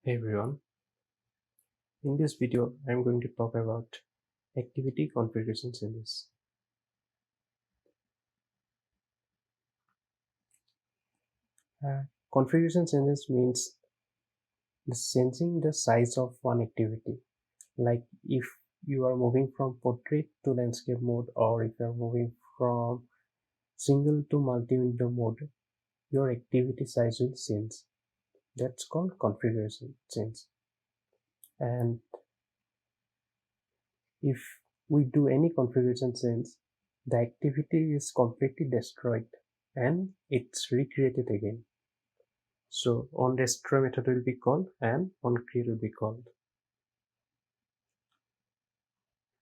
Hey everyone, in this video I'm going to talk about activity configuration changes. Configuration changes means changing the size of one activity. Like if you are moving from portrait to landscape mode, or if you are moving from single to multi-window mode, your activity size will change. That's called configuration change. And if we do any configuration change, the activity is completely destroyed and it's recreated again. So onDestroy method will be called and onCreate will be called.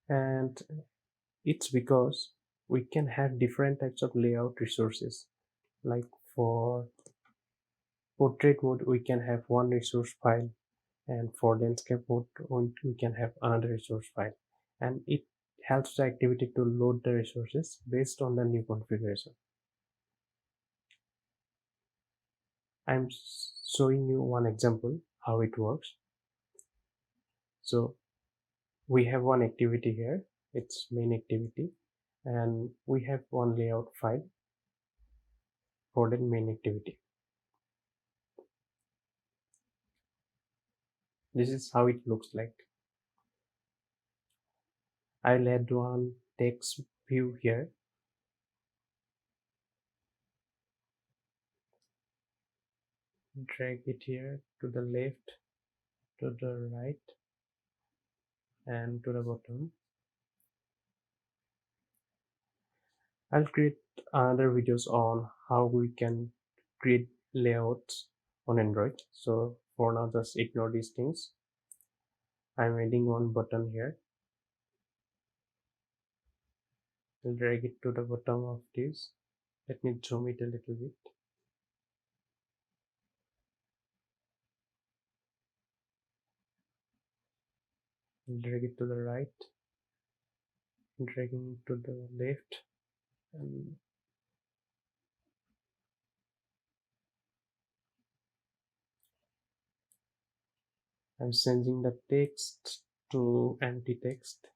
And it's because we can have different types of layout resources. Like for portrait mode, we can have one resource file, and for landscape mode, we can have another resource file. And it helps the activity to load the resources based on the new configuration. I'm showing you one example how it works. So we have one activity here, it's main activity, and we have one layout file for the main activity. This is how it looks like. I'll add one text view here. Drag it here to the left, to the right, and to the bottom. I'll create another videos on how we can create layouts on Android. So for now, just ignore these things. I'm adding one button here. I'll drag it to the bottom of this. Let me zoom it a little bit. Drag it to the right, dragging it to the left, and I'm changing the text to empty text,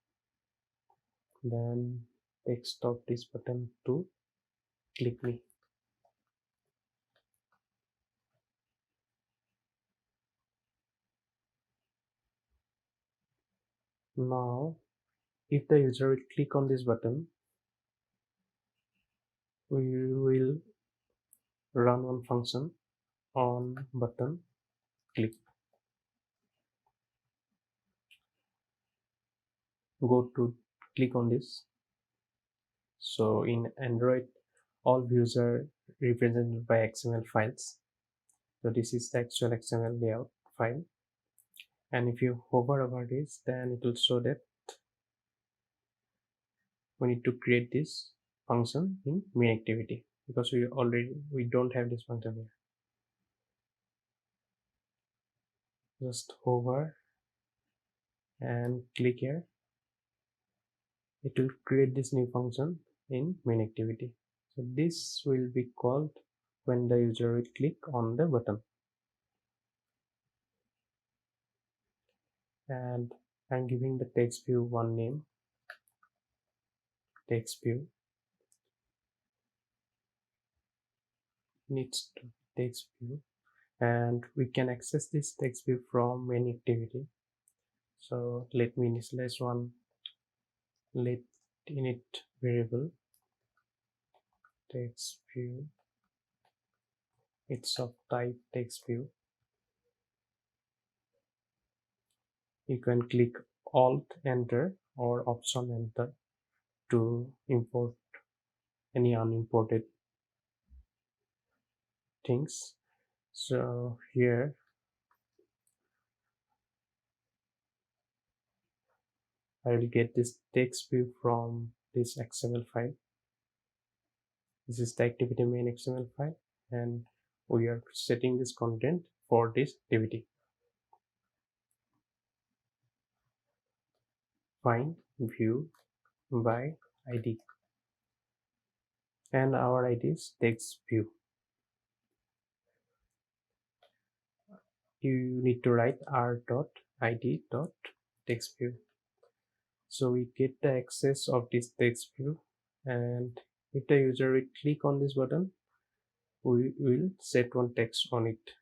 then text of this button to click me. Now if the user will click on this button, we will run one function on button click. Go to click on this. So in Android, all views are represented by XML files. So this is the actual XML layout file, and if you hover over this, then it will show that we need to create this function in main activity, because we don't have this function here. Just hover and click here. It will create this new function in main activity. So this will be called when the user will click on the button. And I'm giving the text view one name, text view. Needs to text view, and we can access this text view from main activity. So let me initialize one let init variable text view. It's of type text view. You can click Alt Enter or Option Enter to import any unimported things. So here I will get this text view from this XML file. This is the activity main XML file, and we are setting this content for this activity. Find view by ID, and our ID is text view. you need to write r.id.textView. So we get the access of this text view, and if the user will click on this button, we will set one text on it.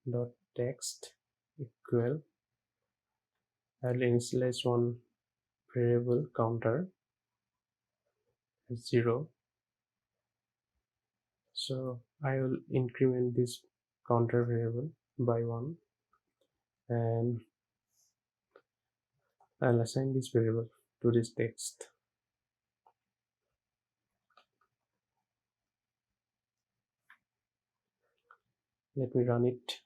Dot text equal, I'll initialize one variable counter as 0. So I will increment this counter variable by 1, and I'll assign this variable to this text. Let me run it.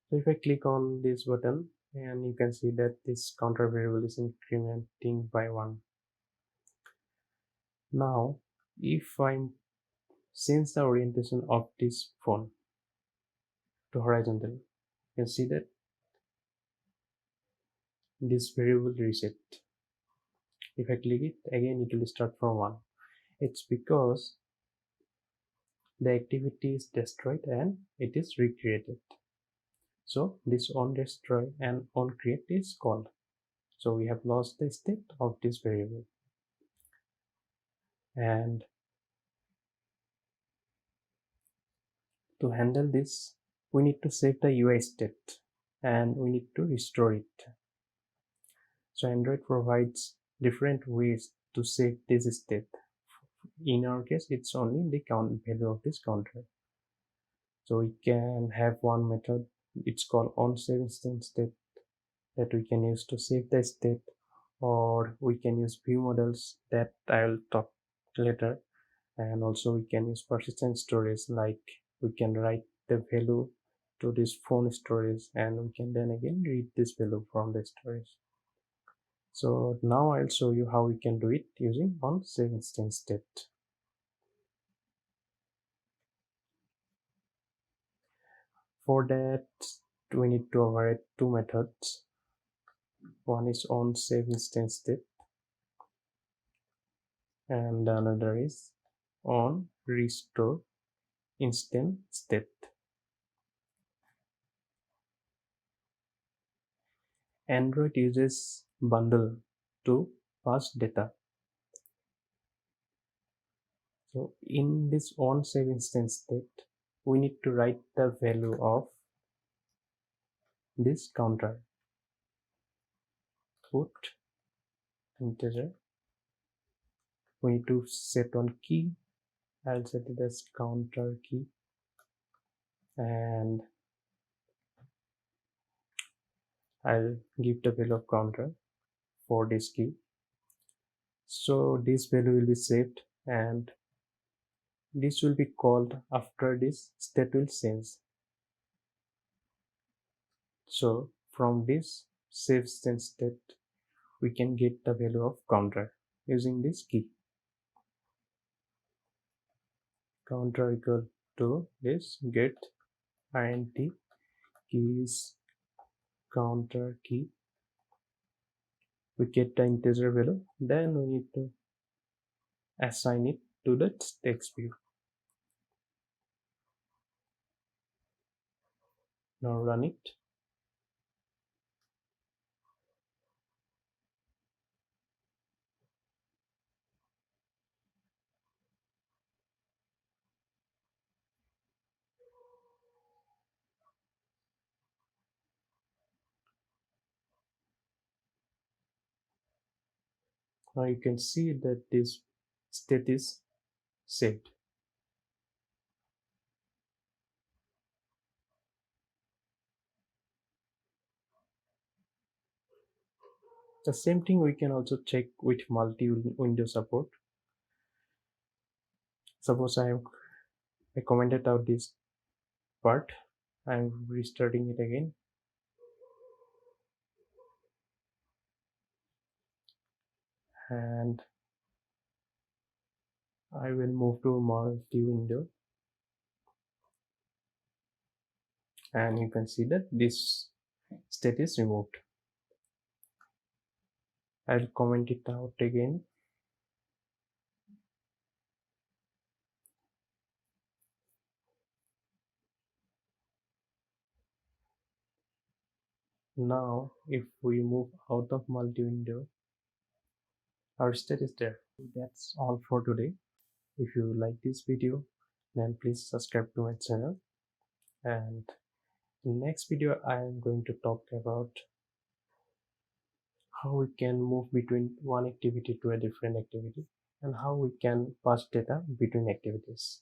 So if I click on this button, and you can see that this counter variable is incrementing by 1. Now if I change the orientation of this phone to horizontal, you can see that this variable reset. If I click it again, it will start from 1. It's because the activity is destroyed and it is recreated. So this on destroy and on create is called. So we have lost the state of this variable. And to handle this, we need to save the UI state and we need to restore it. So Android provides different ways to save this state. In our case, it's only the count value of this counter. So we can have one method, it's called onSaveInstance that we can use to save the state, or we can use view models that I'll talk later, and also we can use persistent storage, like we can write the value to this phone storage and we can then again read this value from the storage. So now I'll show you how we can do it using onSaveInstance. For that, we need to override two methods. One is onSaveInstance and another is onRestoreInstance. Android uses bundle to pass data. So in this onSaveInstance, we need to write the value of this counter. Put integer. We need to set one key. I'll set it as counter key, and I'll give the value of counter for this key. So this value will be saved and this will be called after this state will change. So from this save change state, we can get the value of counter using this key. Counter equal to this get int keys counter key. We get the integer value, then we need to assign it to the text view. Now run it. Now you can see that this state is saved. The same thing we can also check with multi-window support. Suppose I commented out this part, I'm restarting it again. And I will move to multi-window. And you can see that this state is removed. I'll comment it out again. Now, if we move out of multi-window, our state is there. That's all for today. If you like this video, then please subscribe to my channel. And in next video, I am going to talk about how we can move between one activity to a different activity and how we can pass data between activities.